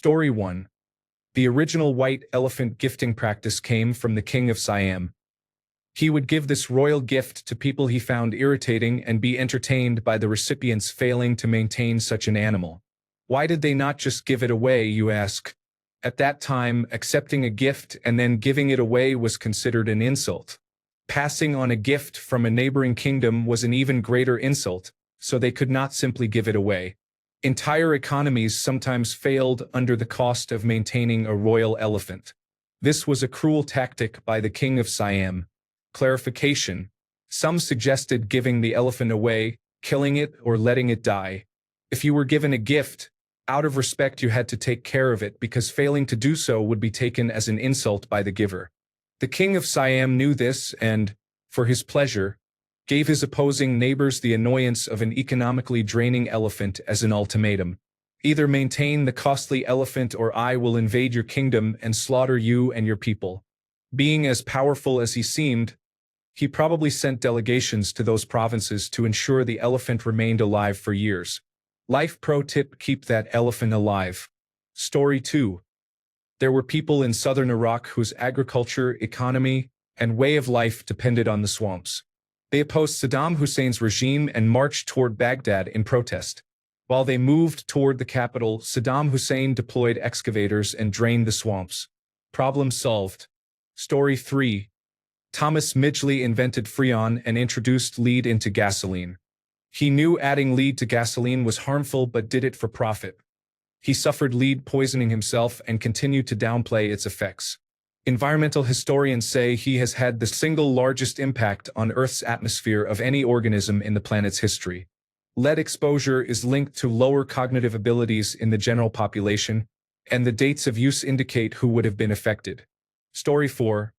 Story 1. The original white elephant gifting practice came from the king of Siam. He would give this royal gift to people he found irritating and be entertained by the recipients failing to maintain such an animal. Why did they not just give it away, you ask? At that time, accepting a gift and then giving it away was considered an insult. Passing on a gift from a neighboring kingdom was an even greater insult, so they could not simply give it away. Entire economies sometimes failed under the cost of maintaining a royal elephant. This was a cruel tactic by the king of Siam. Clarification: some suggested giving the elephant away, killing it, or letting it die. If you were given a gift, out of respect you had to take care of it because failing to do so would be taken as an insult by the giver. The king of Siam knew this and, for his pleasure, gave his opposing neighbors the annoyance of an economically draining elephant as an ultimatum. Either maintain the costly elephant or I will invade your kingdom and slaughter you and your people. Being as powerful as he seemed, he probably sent delegations to those provinces to ensure the elephant remained alive for years. Life pro tip: keep that elephant alive. Story 2. There were people in southern Iraq whose agriculture, economy, and way of life depended on the swamps. They opposed Saddam Hussein's regime and marched toward Baghdad in protest. While they moved toward the capital, Saddam Hussein deployed excavators and drained the swamps. Problem solved. Story 3. Thomas Midgley invented Freon and introduced lead into gasoline. He knew adding lead to gasoline was harmful but did it for profit. He suffered lead poisoning himself and continued to downplay its effects. Environmental historians say he has had the single largest impact on Earth's atmosphere of any organism in the planet's history. Lead exposure is linked to lower cognitive abilities in the general population, and the dates of use indicate who would have been affected. Story 4.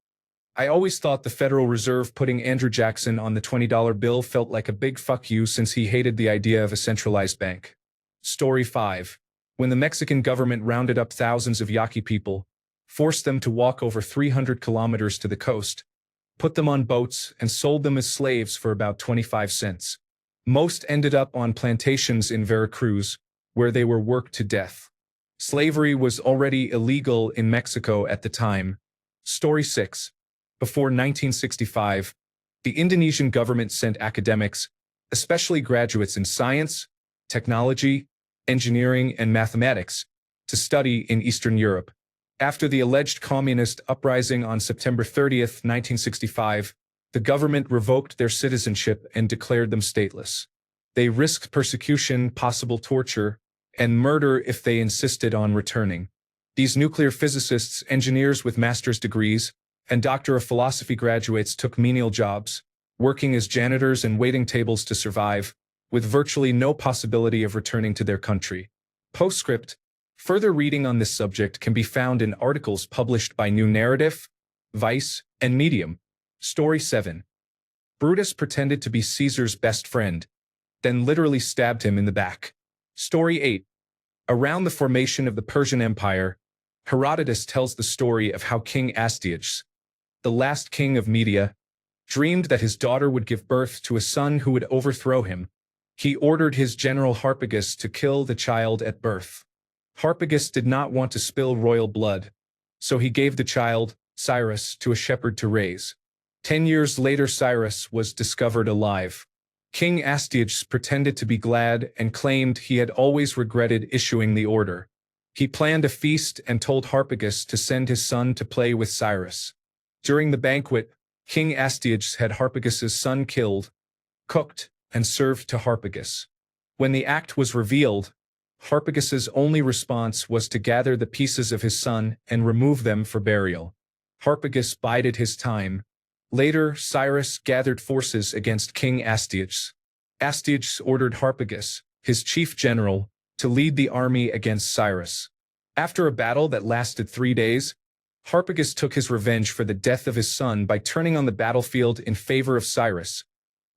I always thought the Federal Reserve putting Andrew Jackson on the $20 bill felt like a big fuck you since he hated the idea of a centralized bank. Story 5. When the Mexican government rounded up thousands of Yaqui people, forced them to walk over 300 kilometers to the coast, put them on boats, and sold them as slaves for about 25 cents. Most ended up on plantations in Veracruz, where they were worked to death. Slavery was already illegal in Mexico at the time. Story 6. Before 1965, the Indonesian government sent academics, especially graduates in science, technology, engineering, and mathematics, to study in Eastern Europe. After the alleged communist uprising on September 30, 1965, the government revoked their citizenship and declared them stateless. They risked persecution, possible torture, and murder if they insisted on returning. These nuclear physicists, engineers with master's degrees, and Doctor of Philosophy graduates took menial jobs, working as janitors and waiting tables to survive, with virtually no possibility of returning to their country. Postscript: further reading on this subject can be found in articles published by New Narrative, Vice, and Medium. Story 7. Brutus pretended to be Caesar's best friend, then literally stabbed him in the back. Story 8. Around the formation of the Persian Empire, Herodotus tells the story of how King Astyages, the last king of Media, dreamed that his daughter would give birth to a son who would overthrow him. He ordered his general Harpagus to kill the child at birth. Harpagus did not want to spill royal blood, so he gave the child, Cyrus, to a shepherd to raise. 10 years later, Cyrus was discovered alive. King Astyages pretended to be glad and claimed he had always regretted issuing the order. He planned a feast and told Harpagus to send his son to play with Cyrus. During the banquet, King Astyages had Harpagus's son killed, cooked, and served to Harpagus. When the act was revealed, Harpagus's only response was to gather the pieces of his son and remove them for burial. Harpagus bided his time. Later, Cyrus gathered forces against King Astyages. Astyages ordered Harpagus, his chief general, to lead the army against Cyrus. After a battle that lasted 3 days, Harpagus took his revenge for the death of his son by turning on the battlefield in favor of Cyrus,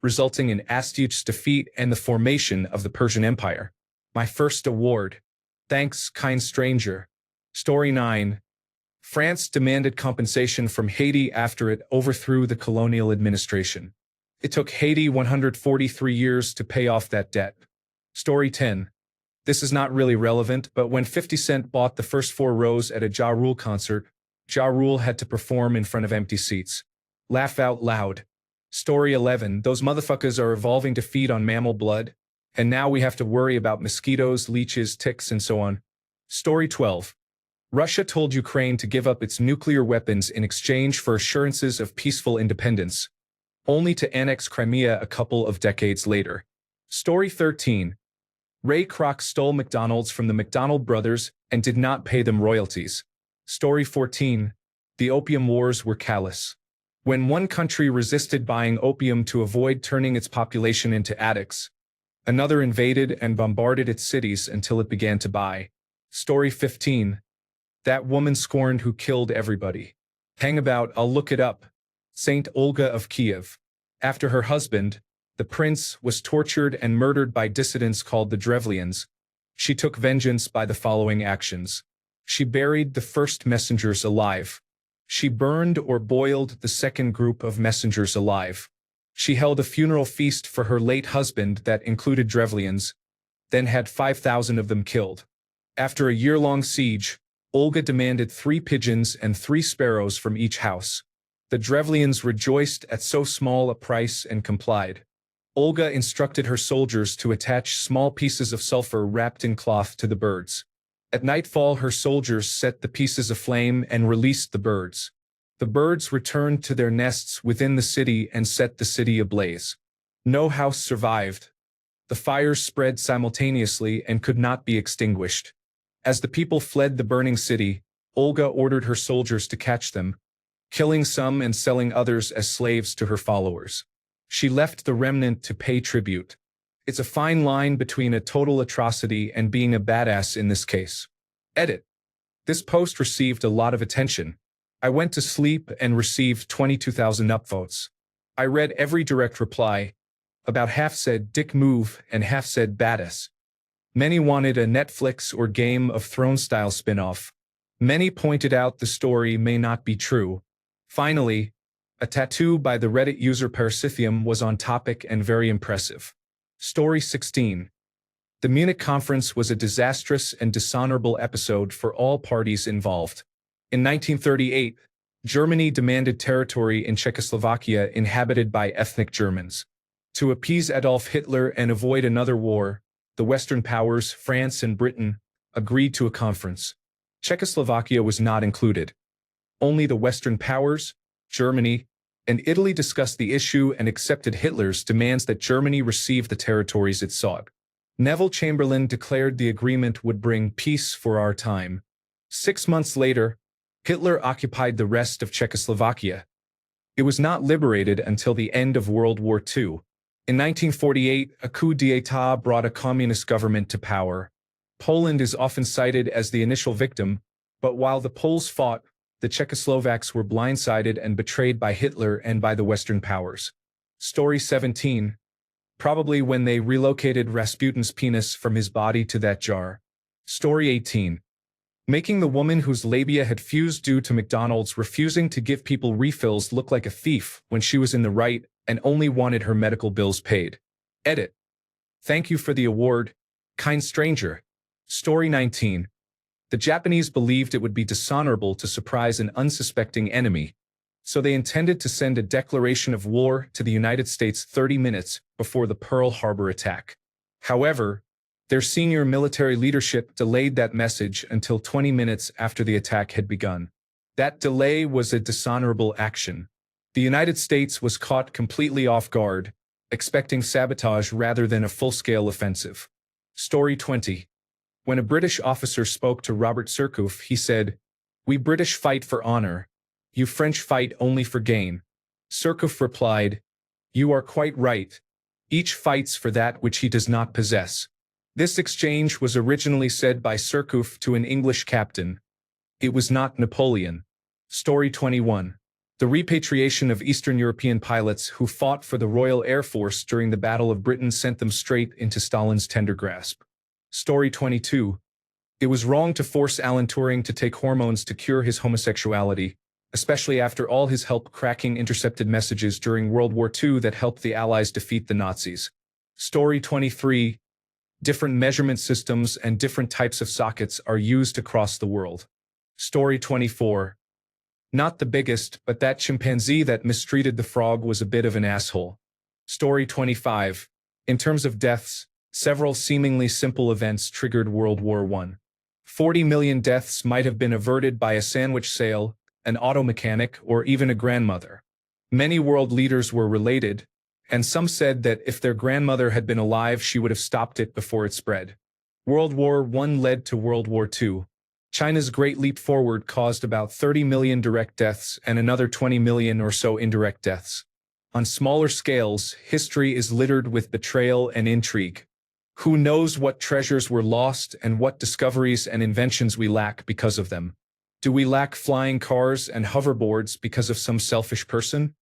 resulting in Astyages' defeat and the formation of the Persian Empire. My first award. Thanks, kind stranger. Story 9. France demanded compensation from Haiti after it overthrew the colonial administration. It took Haiti 143 years to pay off that debt. Story 10. This is not really relevant, but when 50 Cent bought the first 4 rows at a Ja Rule concert, Ja Rule had to perform in front of empty seats. Laugh out loud. Story 11. Those motherfuckers are evolving to feed on mammal blood, and now we have to worry about mosquitoes, leeches, ticks, and so on. Story 12. Russia told Ukraine to give up its nuclear weapons in exchange for assurances of peaceful independence, only to annex Crimea a couple of decades later. Story 13. Ray Kroc stole McDonald's from the McDonald brothers and did not pay them royalties. Story 14. The Opium Wars were callous. When one country resisted buying opium to avoid turning its population into addicts, another invaded and bombarded its cities until it began to buy. Story 15. That woman scorned who killed everybody. Hang about, I'll look it up. Saint Olga of Kiev. After her husband, the prince, was tortured and murdered by dissidents called the Drevlians, she took vengeance by the following actions. She buried the first messengers alive. She burned or boiled the second group of messengers alive. She held a funeral feast for her late husband that included Drevlians, then had 5,000 of them killed. After a year-long siege, Olga demanded 3 pigeons and 3 sparrows from each house. The Drevlians rejoiced at so small a price and complied. Olga instructed her soldiers to attach small pieces of sulfur wrapped in cloth to the birds. At nightfall, her soldiers set the pieces aflame and released the birds. The birds returned to their nests within the city and set the city ablaze. No house survived. The fires spread simultaneously and could not be extinguished. As the people fled the burning city, Olga ordered her soldiers to catch them, killing some and selling others as slaves to her followers. She left the remnant to pay tribute. It's a fine line between a total atrocity and being a badass in this case. Edit. This post received a lot of attention. I went to sleep and received 22,000 upvotes. I read every direct reply. About half said dick move and half said badass. Many wanted a Netflix or Game of Thrones style spin-off. Many pointed out the story may not be true. Finally, a tattoo by the Reddit user Parasithium was on topic and very impressive. Story 16. The Munich conference was a disastrous and dishonorable episode for all parties involved. In 1938, Germany demanded territory in Czechoslovakia inhabited by ethnic Germans. To appease Adolf Hitler and avoid another war, the Western powers, France and Britain, agreed to a conference. Czechoslovakia was not included. Only the Western powers, Germany, and Italy discussed the issue and accepted Hitler's demands that Germany receive the territories it sought. Neville Chamberlain declared the agreement would bring peace for our time. 6 months later, Hitler occupied the rest of Czechoslovakia. It was not liberated until the end of World War II. In 1948, a coup d'état brought a communist government to power. Poland is often cited as the initial victim, but while the Poles fought, the Czechoslovaks were blindsided and betrayed by Hitler and by the Western powers. Story 17. Probably when they relocated Rasputin's penis from his body to that jar. Story 18. Making the woman whose labia had fused due to McDonald's refusing to give people refills look like a thief when she was in the right and only wanted her medical bills paid. Edit. Thank you for the award, kind stranger. Story 19. The Japanese believed it would be dishonorable to surprise an unsuspecting enemy, so they intended to send a declaration of war to the United States 30 minutes before the Pearl Harbor attack. However, their senior military leadership delayed that message until 20 minutes after the attack had begun. That delay was a dishonorable action. The United States was caught completely off guard, expecting sabotage rather than a full-scale offensive. Story 20. When a British officer spoke to Robert Surcouf, he said, "We British fight for honor. You French fight only for gain." Surcouf replied, "You are quite right. Each fights for that which he does not possess." This exchange was originally said by Surcouf to an English captain. It was not Napoleon. Story 21. The repatriation of Eastern European pilots who fought for the Royal Air Force during the Battle of Britain sent them straight into Stalin's tender grasp. Story 22. It was wrong to force Alan Turing to take hormones to cure his homosexuality, especially after all his help cracking intercepted messages during World War II that helped the Allies defeat the Nazis. Story 23. Different measurement systems and different types of sockets are used across the world. Story 24. Not the biggest, but that chimpanzee that mistreated the frog was a bit of an asshole. Story 25. In terms of deaths, several seemingly simple events triggered World War I. 40 million deaths might have been averted by a sandwich sale, an auto mechanic, or even a grandmother. Many world leaders were related, and some said that if their grandmother had been alive, she would have stopped it before it spread. World War I led to World War II. China's Great Leap Forward caused about 30 million direct deaths and another 20 million or so indirect deaths. On smaller scales, history is littered with betrayal and intrigue. Who knows what treasures were lost and what discoveries and inventions we lack because of them? Do we lack flying cars and hoverboards because of some selfish person?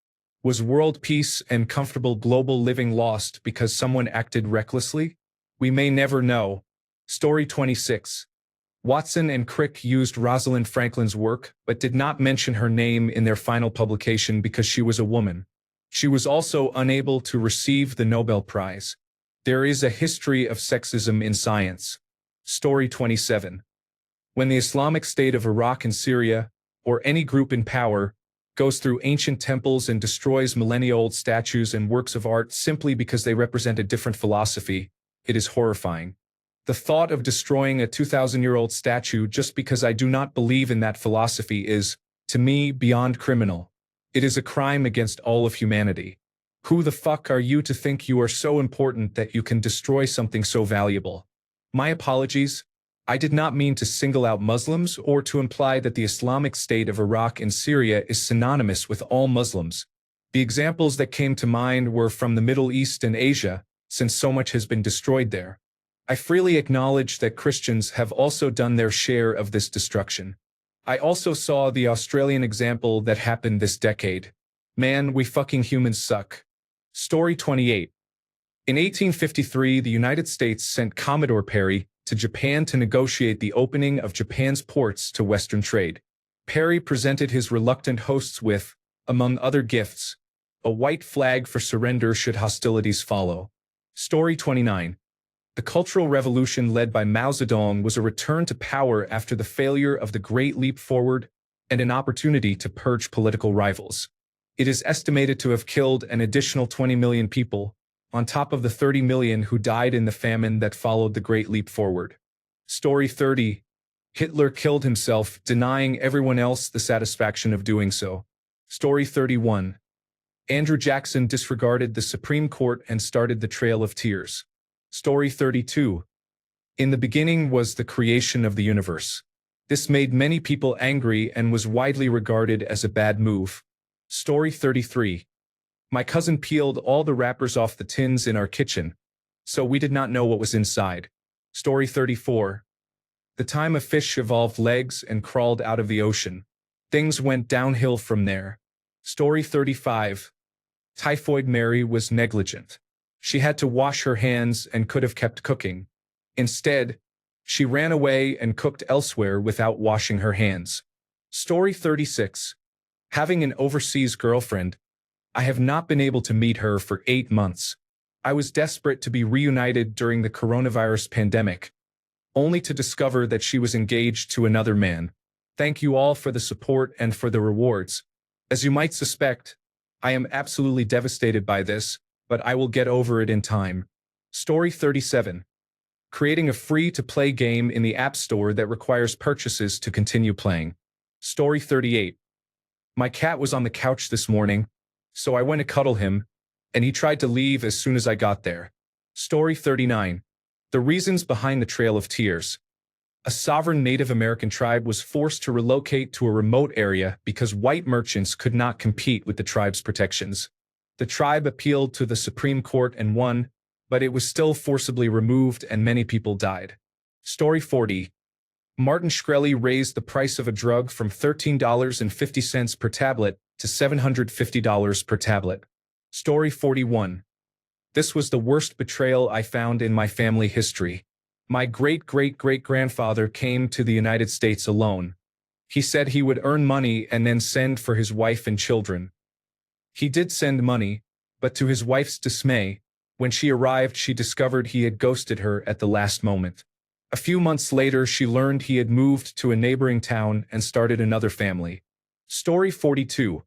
Was world peace and comfortable global living lost because someone acted recklessly? We may never know. Story 26. Watson and Crick used Rosalind Franklin's work, but did not mention her name in their final publication because she was a woman. She was also unable to receive the Nobel Prize. There is a history of sexism in science. Story 27. When the Islamic State of Iraq and Syria, or any group in power, goes through ancient temples and destroys millennia-old statues and works of art simply because they represent a different philosophy, it is horrifying. The thought of destroying a 2,000-year-old statue just because I do not believe in that philosophy is, to me, beyond criminal. It is a crime against all of humanity. Who the fuck are you to think you are so important that you can destroy something so valuable? My apologies. I did not mean to single out Muslims or to imply that the Islamic State of Iraq and Syria is synonymous with all Muslims. The examples that came to mind were from the Middle East and Asia, since so much has been destroyed there. I freely acknowledge that Christians have also done their share of this destruction. I also saw the Australian example that happened this decade. Man, we fucking humans suck. Story 28. In 1853, the United States sent Commodore Perry to Japan to negotiate the opening of Japan's ports to Western trade. Perry presented his reluctant hosts with, among other gifts, a white flag for surrender should hostilities follow. Story 29. The Cultural Revolution led by Mao Zedong was a return to power after the failure of the Great Leap Forward and an opportunity to purge political rivals. It is estimated to have killed an additional 20 million people, on top of the 30 million who died in the famine that followed the Great Leap Forward. Story 30. Hitler killed himself, denying everyone else the satisfaction of doing so. Story 31. Andrew Jackson disregarded the Supreme Court and started the Trail of Tears. Story 32. In the beginning was the creation of the universe. This made many people angry and was widely regarded as a bad move. Story 33. My cousin peeled all the wrappers off the tins in our kitchen, so we did not know what was inside. Story 34. The time a fish evolved legs and crawled out of the ocean. Things went downhill from there. Story 35. Typhoid Mary was negligent. She had to wash her hands and could have kept cooking. Instead, she ran away and cooked elsewhere without washing her hands. Story 36. Having an overseas girlfriend, I have not been able to meet her for 8 months. I was desperate to be reunited during the coronavirus pandemic, only to discover that she was engaged to another man. Thank you all for the support and for the rewards. As you might suspect, I am absolutely devastated by this, but I will get over it in time. Story 37. Creating a free-to-play game in the App Store that requires purchases to continue playing. Story 38. My cat was on the couch this morning, so I went to cuddle him, and he tried to leave as soon as I got there. Story 39. The reasons behind the Trail of Tears. A sovereign Native American tribe was forced to relocate to a remote area because white merchants could not compete with the tribe's protections. The tribe appealed to the Supreme Court and won, but it was still forcibly removed and many people died. Story 40. Martin Shkreli raised the price of a drug from $13.50 per tablet to $750 per tablet. Story 41. This was the worst betrayal I found in my family history. My great-great-great-grandfather came to the United States alone. He said he would earn money and then send for his wife and children. He did send money, but to his wife's dismay, When she arrived, she discovered he had ghosted her at the last moment. A few months later, she learned he had moved to a neighboring town and started another family. Story 42.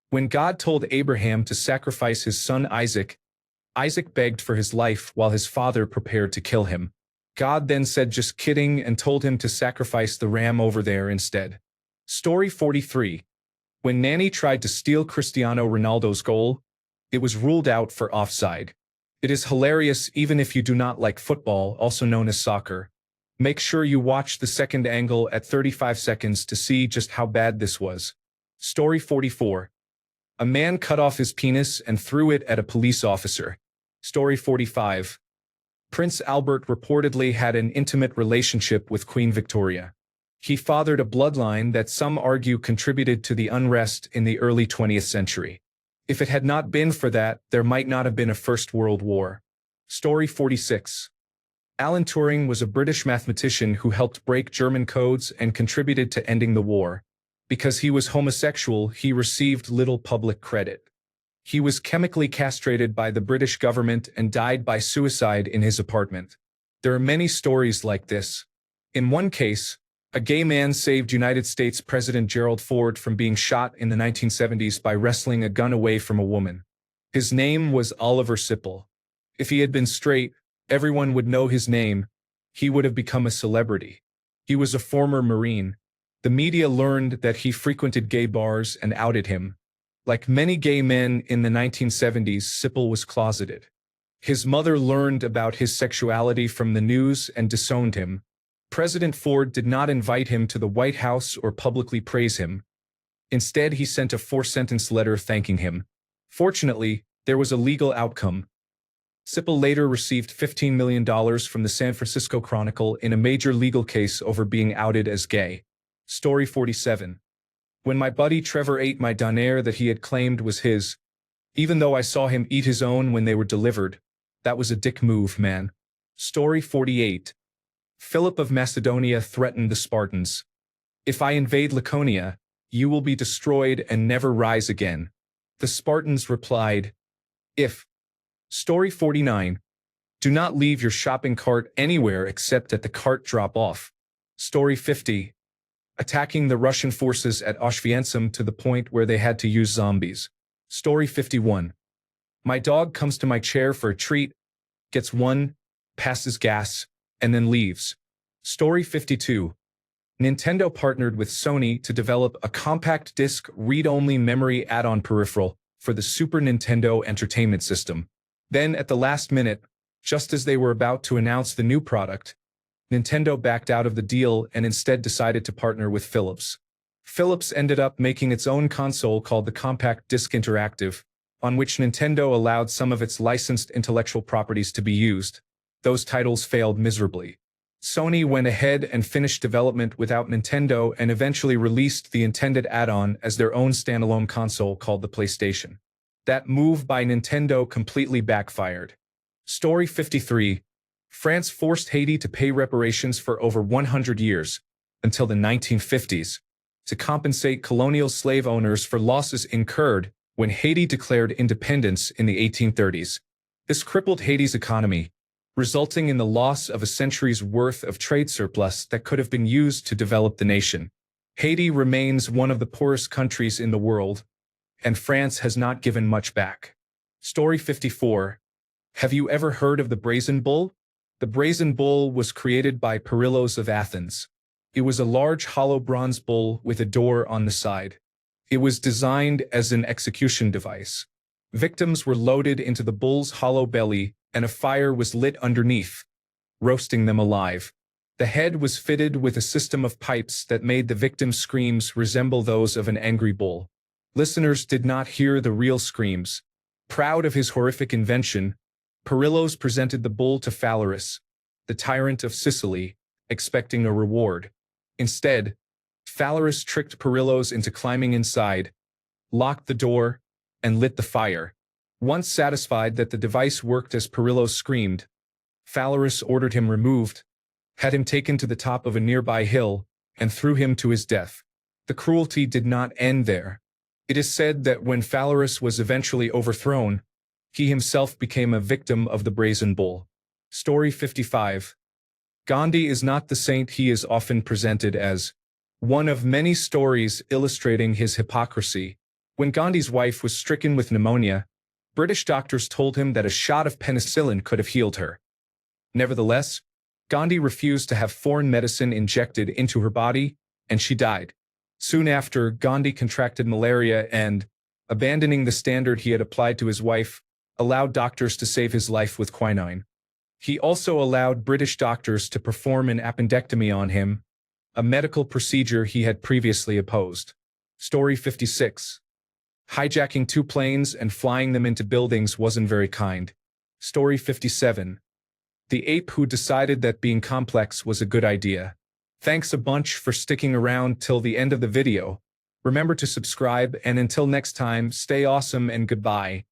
When God told Abraham to sacrifice his son Isaac, Isaac begged for his life while his father prepared to kill him. God then said just kidding and told him to sacrifice the ram over there instead. Story 43. When Nani tried to steal Cristiano Ronaldo's goal, it was ruled out for offside. It is hilarious even if you do not like football, also known as soccer. Make sure you watch the second angle at 35 seconds to see just how bad this was. Story 44. A man cut off his penis and threw it at a police officer. Story 45. Prince Albert reportedly had an intimate relationship with Queen Victoria. He fathered a bloodline that some argue contributed to the unrest in the early 20th century. If it had not been for that, there might not have been a First World War. Story 46. Alan Turing was a British mathematician who helped break German codes and contributed to ending the war. Because he was homosexual, he received little public credit. He was chemically castrated by the British government and died by suicide in his apartment. There are many stories like this. In one case, a gay man saved United States President Gerald Ford from being shot in the 1970s by wresting a gun away from a woman. His name was Oliver Sipple. If he had been straight, everyone would know his name. He would have become a celebrity. He was a former Marine. The media learned that he frequented gay bars and outed him. Like many gay men in the 1970s, Sipple was closeted. His mother learned about his sexuality from the news and disowned him. President Ford did not invite him to the White House or publicly praise him. Instead, he sent a 4-sentence letter thanking him. Fortunately, there was a legal outcome. Sipple later received $15 million from the San Francisco Chronicle in a major legal case over being outed as gay. Story 47. When my buddy Trevor ate my donair that he had claimed was his, even though I saw him eat his own when they were delivered, that was a dick move, man. Story 48. Philip of Macedonia threatened the Spartans. If I invade Laconia, you will be destroyed and never rise again. The Spartans replied, if. Story 49. Do not leave your shopping cart anywhere except at the cart drop-off. Story 50. Attacking the Russian forces at Auschwitz to the point where they had to use zombies. Story 51. My dog comes to my chair for a treat, gets one, passes gas, and then leaves. Story 52. Nintendo partnered with Sony to develop a compact disc read-only memory add-on peripheral for the Super Nintendo Entertainment System. Then, at the last minute, just as they were about to announce the new product, Nintendo backed out of the deal and instead decided to partner with Philips. Philips ended up making its own console called the Compact Disc Interactive, on which Nintendo allowed some of its licensed intellectual properties to be used. Those titles failed miserably. Sony went ahead and finished development without Nintendo and eventually released the intended add-on as their own standalone console called the PlayStation. That move by Nintendo completely backfired. Story 53. France forced Haiti to pay reparations for over 100 years, until the 1950s, to compensate colonial slave owners for losses incurred when Haiti declared independence in the 1830s. This crippled Haiti's economy, resulting in the loss of a century's worth of trade surplus that could have been used to develop the nation. Haiti remains one of the poorest countries in the world, and France has not given much back. Story 54. Have you ever heard of the Brazen Bull? The Brazen Bull was created by Perillos of Athens. It was a large hollow bronze bull with a door on the side. It was designed as an execution device. Victims were loaded into the bull's hollow belly, and a fire was lit underneath, roasting them alive. The head was fitted with a system of pipes that made the victims' screams resemble those of an angry bull. Listeners did not hear the real screams. Proud of his horrific invention, Perillos presented the bull to Phalaris, the tyrant of Sicily, expecting a reward. Instead, Phalaris tricked Perillos into climbing inside, locked the door, and lit the fire. Once satisfied that the device worked as Perillos screamed, Phalaris ordered him removed, had him taken to the top of a nearby hill, and threw him to his death. The cruelty did not end there. It is said that when Phalaris was eventually overthrown, He himself became a victim of the brazen bull. Story 55. Gandhi is not the saint he is often presented as. One of many stories illustrating his hypocrisy. When Gandhi's wife was stricken with pneumonia, British doctors told him that a shot of penicillin could have healed her. Nevertheless, Gandhi refused to have foreign medicine injected into her body, and she died. Soon after, Gandhi contracted malaria and, abandoning the standard he had applied to his wife, allowed doctors to save his life with quinine. He also allowed British doctors to perform an appendectomy on him, a medical procedure he had previously opposed. Story 56. Hijacking 2 planes and flying them into buildings wasn't very kind. Story 57. The ape who decided that being complex was a good idea. Thanks a bunch for sticking around till the end of the video. Remember to subscribe, and until next time, stay awesome and goodbye.